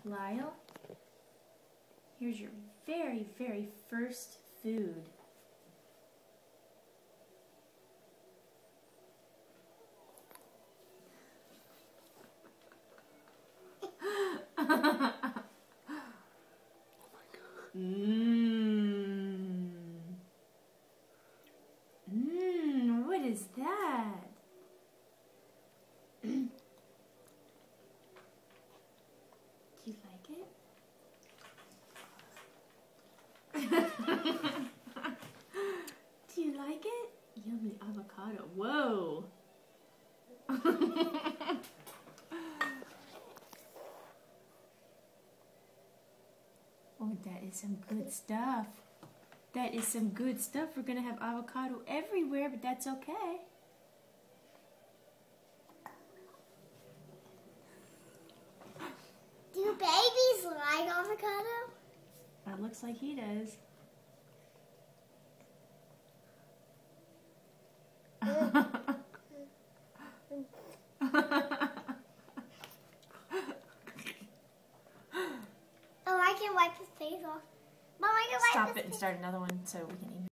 Lyle, here's your very, very first food. What is that? Do you like it? Do you like it? Yummy avocado. Whoa. Oh, that is some good stuff. That is some good stuff. We're going to have avocado everywhere, but that's okay. Do babies like avocado? It looks like he does. Oh, I can wipe his face off. Mom, I can wipe Stop his it and face. start another one so we can eat.